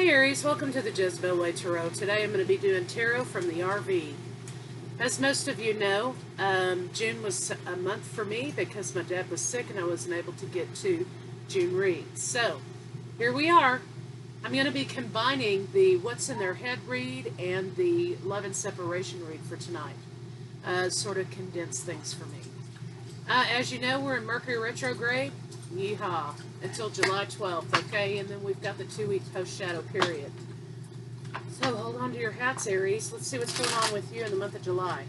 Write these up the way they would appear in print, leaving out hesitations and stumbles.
Aries, welcome to the Jezebel Way Tarot. Today I'm going to be doing tarot from the RV. As most of you know, June was a month for me because my dad was sick and I wasn't able to get to June reads. So, here we are. I'm going to be combining the What's in Their Head read and the Love and Separation read for tonight. Sort of condense things for me. As you know, we're in Mercury retrograde. Yeehaw. Until July 12th, okay? And then we've got the 2-week post-shadow period. So hold on to your hats, Aries. Let's see what's going on with you in the month of July.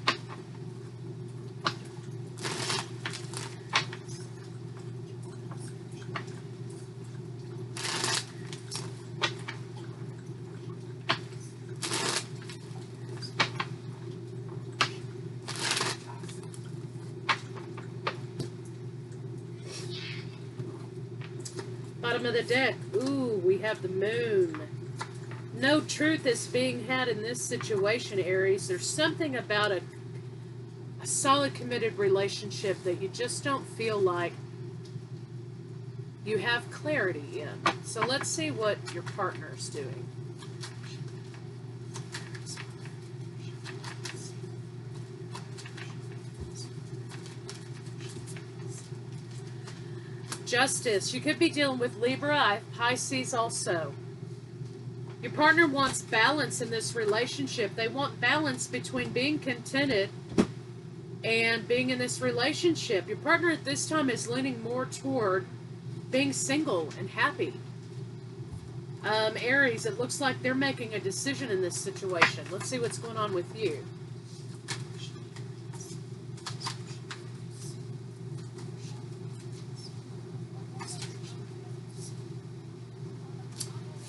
Bottom of the deck. Ooh, we have the moon. No truth is being had in this situation, Aries. There's something about a solid, committed relationship that you just don't feel like you have clarity in. So let's see what your partner's doing. Justice. You could be dealing with Libra. I have Pisces also. Your partner wants balance in this relationship. They want balance between being contented and being in this relationship. Your partner at this time is leaning more toward being single and happy. Aries, it looks like they're making a decision in this situation. Let's see what's going on with you.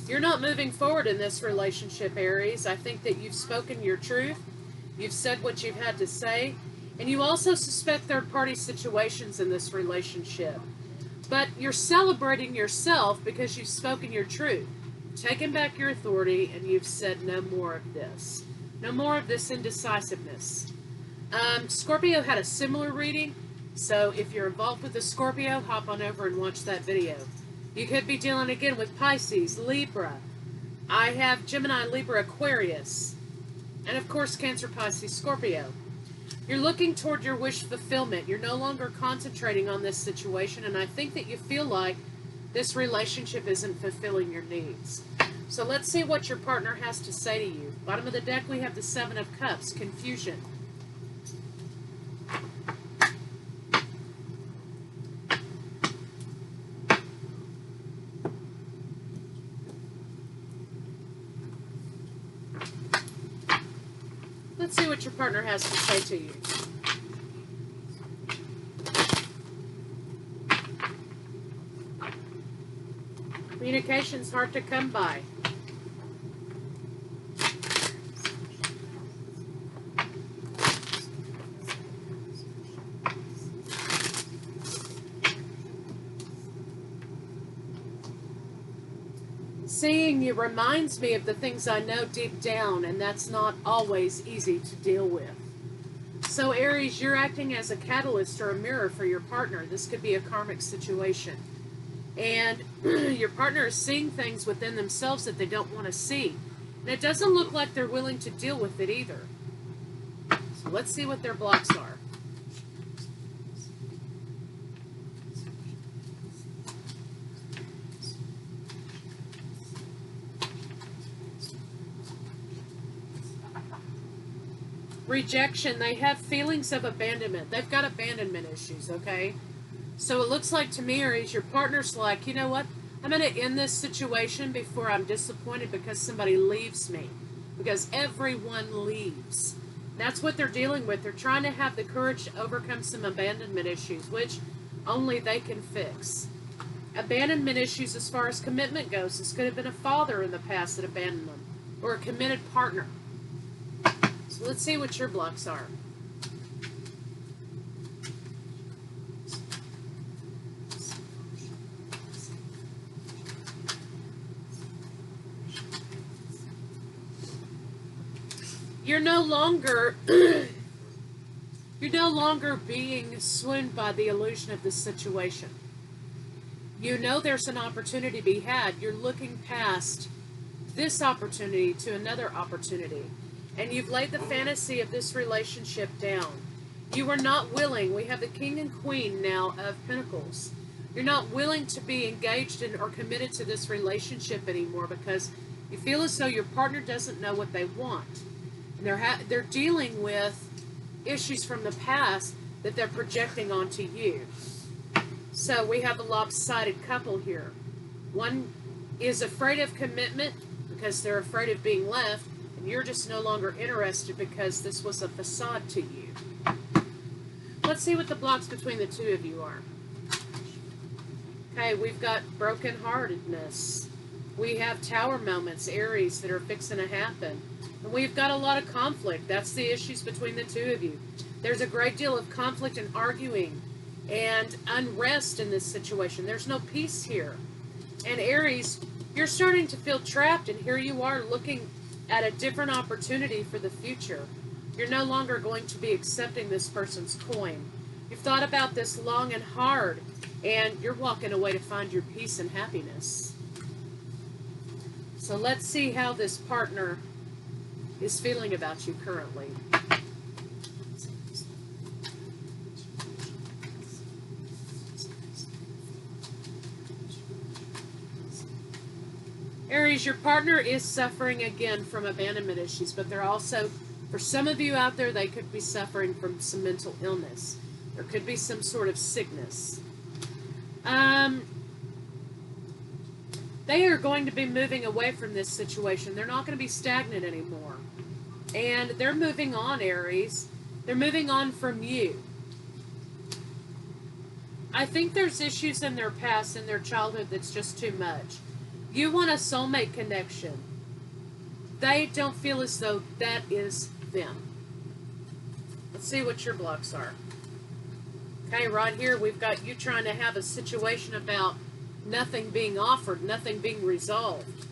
You're not moving forward in this relationship, Aries. I think that you've spoken your truth. You've said what you've had to say. And you also suspect third-party situations in this relationship. But you're celebrating yourself because you've spoken your truth. Taken back your authority, and you've said no more of this. No more of this indecisiveness. Scorpio had a similar reading. So if you're involved with a Scorpio, hop on over and watch that video. You could be dealing again with Pisces, Libra. I have Gemini, Libra, Aquarius. And of course, Cancer, Pisces, Scorpio. You're looking toward your wish fulfillment. You're no longer concentrating on this situation. And I think that you feel like this relationship isn't fulfilling your needs. So let's see what your partner has to say to you. Bottom of the deck, we have the Seven of Cups, confusion. Let's see what your partner has to say to you. Communication's hard to come by. Seeing you reminds me of the things I know deep down, and that's not always easy to deal with. So Aries, you're acting as a catalyst or a mirror for your partner. This could be a karmic situation. And your partner is seeing things within themselves that they don't want to see. And it doesn't look like they're willing to deal with it either. So let's see what their blocks are. Rejection. They have feelings of abandonment. They've got abandonment issues, okay? So it looks like to me, Aries, your partner's like, you know what? I'm going to end this situation before I'm disappointed because somebody leaves me. Because everyone leaves. That's what they're dealing with. They're trying to have the courage to overcome some abandonment issues, which only they can fix. Abandonment issues as far as commitment goes. This could have been a father in the past that abandoned them. Or a committed partner. So let's see what your blocks are. You're no longer being swooned by the illusion of this situation. You know there's an opportunity to be had. You're looking past this opportunity to another opportunity. And you've laid the fantasy of this relationship down. You are not willing. We have the King and Queen now of Pentacles. You're not willing to be engaged in or committed to this relationship anymore because you feel as though your partner doesn't know what they want. And they're dealing with issues from the past that they're projecting onto you. So we have a lopsided couple here. One is afraid of commitment because they're afraid of being left, and you're just no longer interested because this was a facade to you. Let's see what the blocks between the two of you are. Okay, we've got brokenheartedness. We have tower moments, Aries, that are fixing to happen. And we've got a lot of conflict. That's the issues between the two of you. There's a great deal of conflict and arguing and unrest in this situation. There's no peace here. And Aries, you're starting to feel trapped, and here you are looking at a different opportunity for the future. You're no longer going to be accepting this person's coin. You've thought about this long and hard, and you're walking away to find your peace and happiness. So let's see how this partner is feeling about you currently. Aries, your partner is suffering again from abandonment issues, but they're also, for some of you out there, they could be suffering from some mental illness. There could be some sort of sickness. They are going to be moving away from this situation. They're not going to be stagnant anymore. And they're moving on, Aries. They're moving on from you. I think there's issues in their past, in their childhood, that's just too much. You want a soulmate connection. They don't feel as though that is them. Let's see what your blocks are. Okay, right here we've got you trying to have a situation about nothing being offered, nothing being resolved.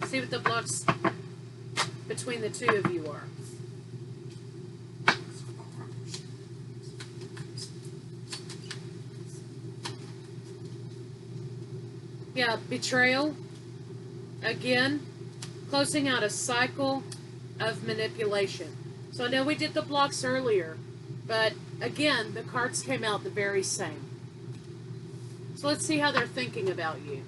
Let's see what the blocks between the two of you are. Yeah, betrayal. Again, closing out a cycle of manipulation. So I know we did the blocks earlier, but again, the cards came out the very same. So let's see how they're thinking about you.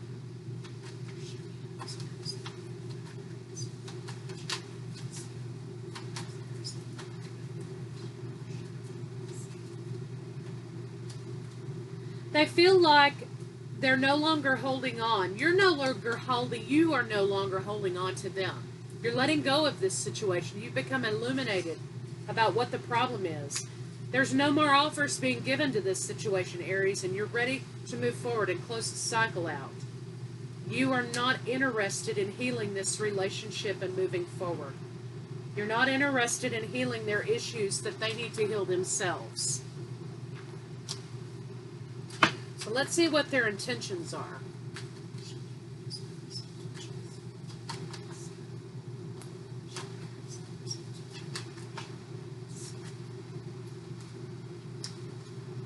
They feel like they're no longer holding on. You are no longer holding on to them. You're letting go of this situation. You've become illuminated about what the problem is. There's no more offers being given to this situation, Aries, and you're ready to move forward and close the cycle out. You are not interested in healing this relationship and moving forward. You're not interested in healing their issues that they need to heal themselves. So let's see what their intentions are.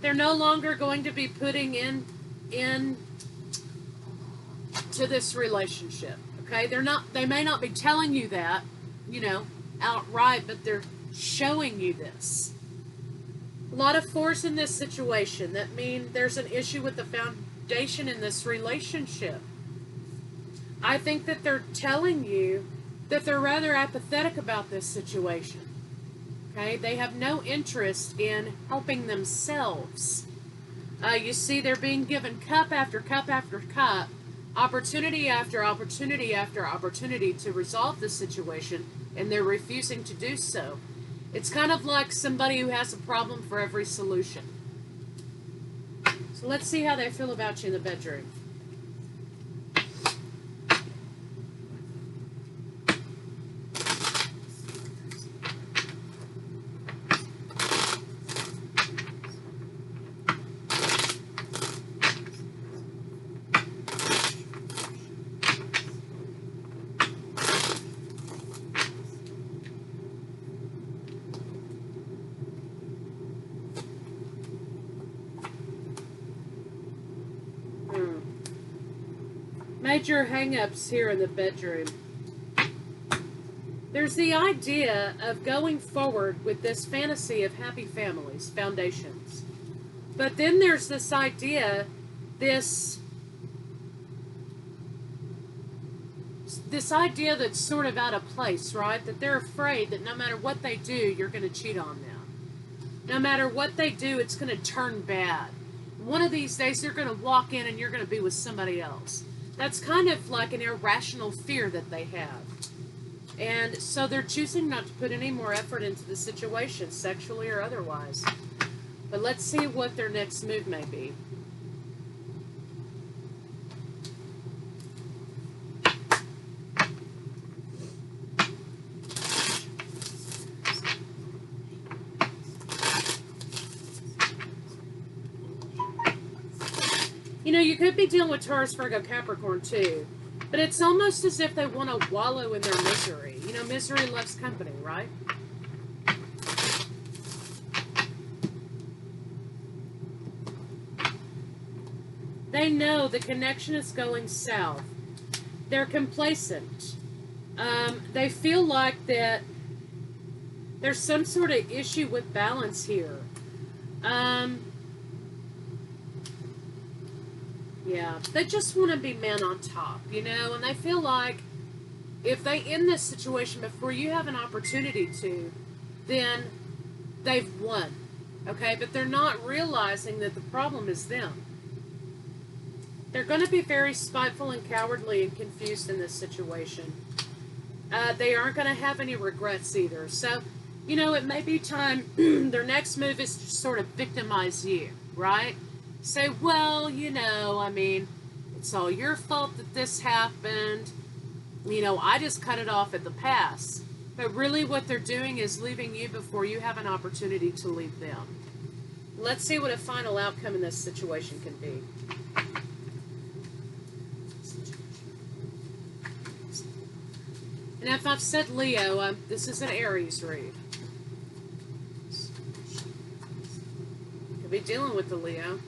They're no longer going to be putting in to this relationship. Okay? They may not be telling you that, outright, but they're showing you this. A lot of force in this situation. That means there's an issue with the foundation in this relationship. I think that they're telling you that they're rather apathetic about this situation. Okay? They have no interest in helping themselves. You see, they're being given cup after cup after cup, opportunity after opportunity after opportunity to resolve the situation, and they're refusing to do so. It's kind of like somebody who has a problem for every solution. So let's see how they feel about you in the bedroom. Major hang-ups here in the bedroom. There's the idea of going forward with this fantasy of happy families, foundations. But then there's this idea, this idea that's sort of out of place, right? That they're afraid that no matter what they do, you're going to cheat on them. No matter what they do, it's going to turn bad. One of these days, they're going to walk in and you're going to be with somebody else. That's kind of like an irrational fear that they have. And so they're choosing not to put any more effort into the situation, sexually or otherwise. But let's see what their next move may be. You know, you could be dealing with Taurus, Virgo, Capricorn too. But it's almost as if they want to wallow in their misery. You know, misery loves company, right? They know the connection is going south. They're complacent. They feel like that there's some sort of issue with balance here. Yeah, they just want to be man on top, you know, and they feel like if they end this situation before you have an opportunity to, then they've won, okay? But they're not realizing that the problem is them. They're going to be very spiteful and cowardly and confused in this situation. They aren't going to have any regrets either. So, you know, it may be time, their next move is to sort of victimize you, right? Say, well, you know, I mean, it's all your fault that this happened. You know, I just cut it off at the pass. But really what they're doing is leaving you before you have an opportunity to leave them. Let's see what a final outcome in this situation can be. And if I've said Leo, this is an Aries read. Could be dealing with the Leo.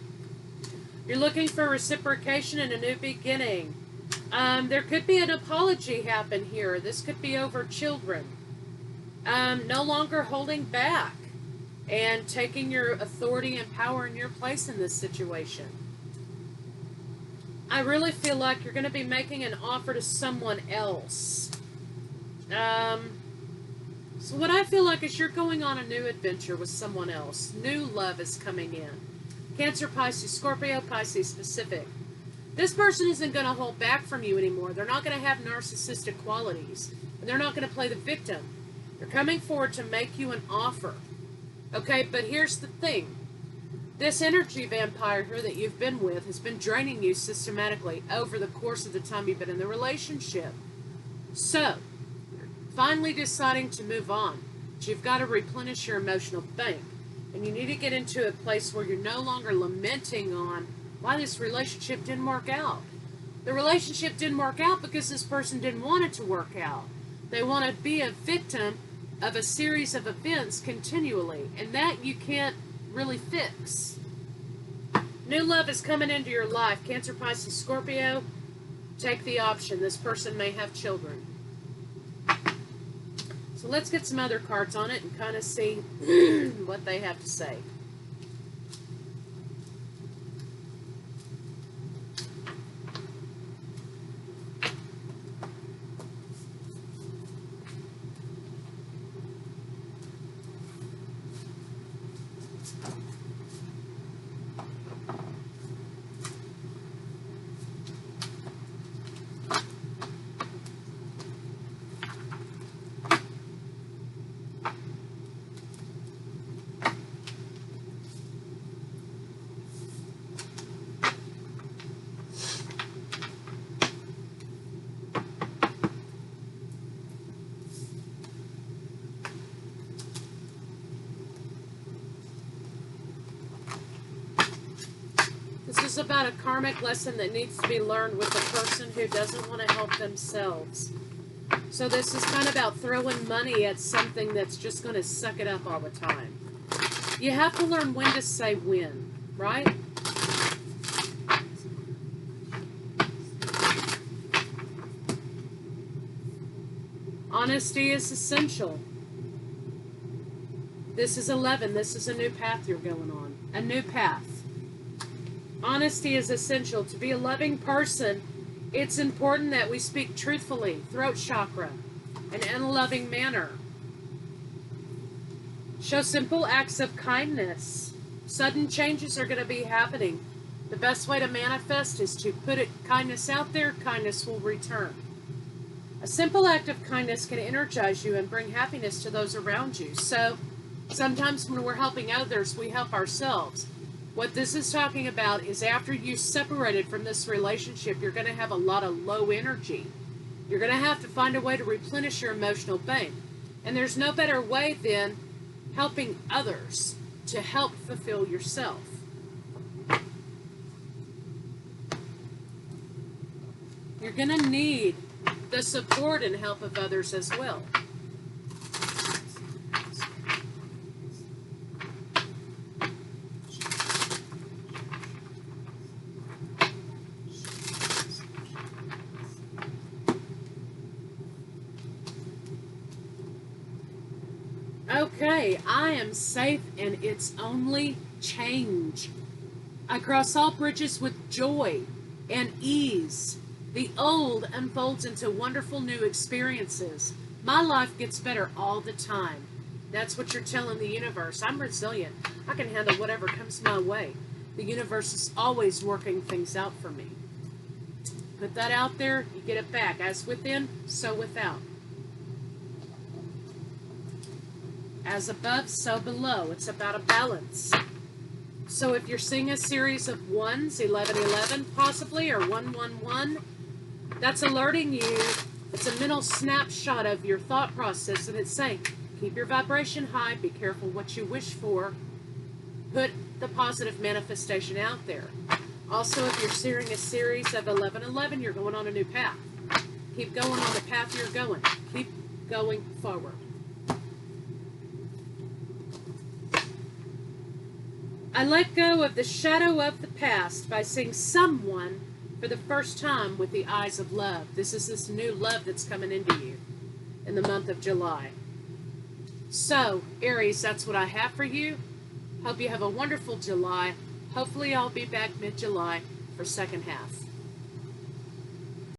You're looking for reciprocation and a new beginning. There could be an apology happen here. This could be over children. No longer holding back and taking your authority and power in your place in this situation. I really feel like you're going to be making an offer to someone else. So what I feel like is you're going on a new adventure with someone else. New love is coming in. Cancer, Pisces, Scorpio, Pisces specific. This person isn't going to hold back from you anymore. They're not going to have narcissistic qualities. And they're not going to play the victim. They're coming forward to make you an offer. Okay, but here's the thing. This energy vampire here that you've been with has been draining you systematically over the course of the time you've been in the relationship. So, you're finally deciding to move on. But you've got to replenish your emotional bank. And you need to get into a place where you're no longer lamenting on why this relationship didn't work out. The relationship didn't work out because this person didn't want it to work out. They want to be a victim of a series of events continually. And that you can't really fix. New love is coming into your life. Cancer, Pisces, Scorpio, take the option. This person may have children. So let's get some other cards on it and kind of see what they have to say. This is about a karmic lesson that needs to be learned with a person who doesn't want to help themselves. So this is kind of about throwing money at something that's just going to suck it up all the time. You have to learn when to say when, right? Honesty is essential. This is 11. This is a new path you're going on. A new path. Honesty is essential. To be a loving person, it's important that we speak truthfully, throat chakra, and in a loving manner. Show simple acts of kindness. Sudden changes are going to be happening. The best way to manifest is to put kindness out there, kindness will return. A simple act of kindness can energize you and bring happiness to those around you. So, sometimes when we're helping others, we help ourselves. What this is talking about is after you separated from this relationship, you're going to have a lot of low energy. You're going to have to find a way to replenish your emotional bank. And there's no better way than helping others to help fulfill yourself. You're going to need the support and help of others as well. Okay, I am safe and it's only change. I cross all bridges with joy and ease. The old unfolds into wonderful new experiences. My life gets better all the time. That's what you're telling the universe. I'm resilient. I can handle whatever comes my way. The universe is always working things out for me. Put that out there, you get it back. As within, so without. As above, so below. It's about a balance. So if you're seeing a series of 1s, 1111 possibly, or 111, that's alerting you. It's a mental snapshot of your thought process, and it's saying, keep your vibration high, be careful what you wish for, put the positive manifestation out there. Also, if you're seeing a series of 1111, you're going on a new path. Keep going on the path you're going. Keep going forward. I let go of the shadow of the past by seeing someone for the first time with the eyes of love. This is this new love that's coming into you in the month of July. So, Aries, that's what I have for you. Hope you have a wonderful July. Hopefully I'll be back mid-July for second half.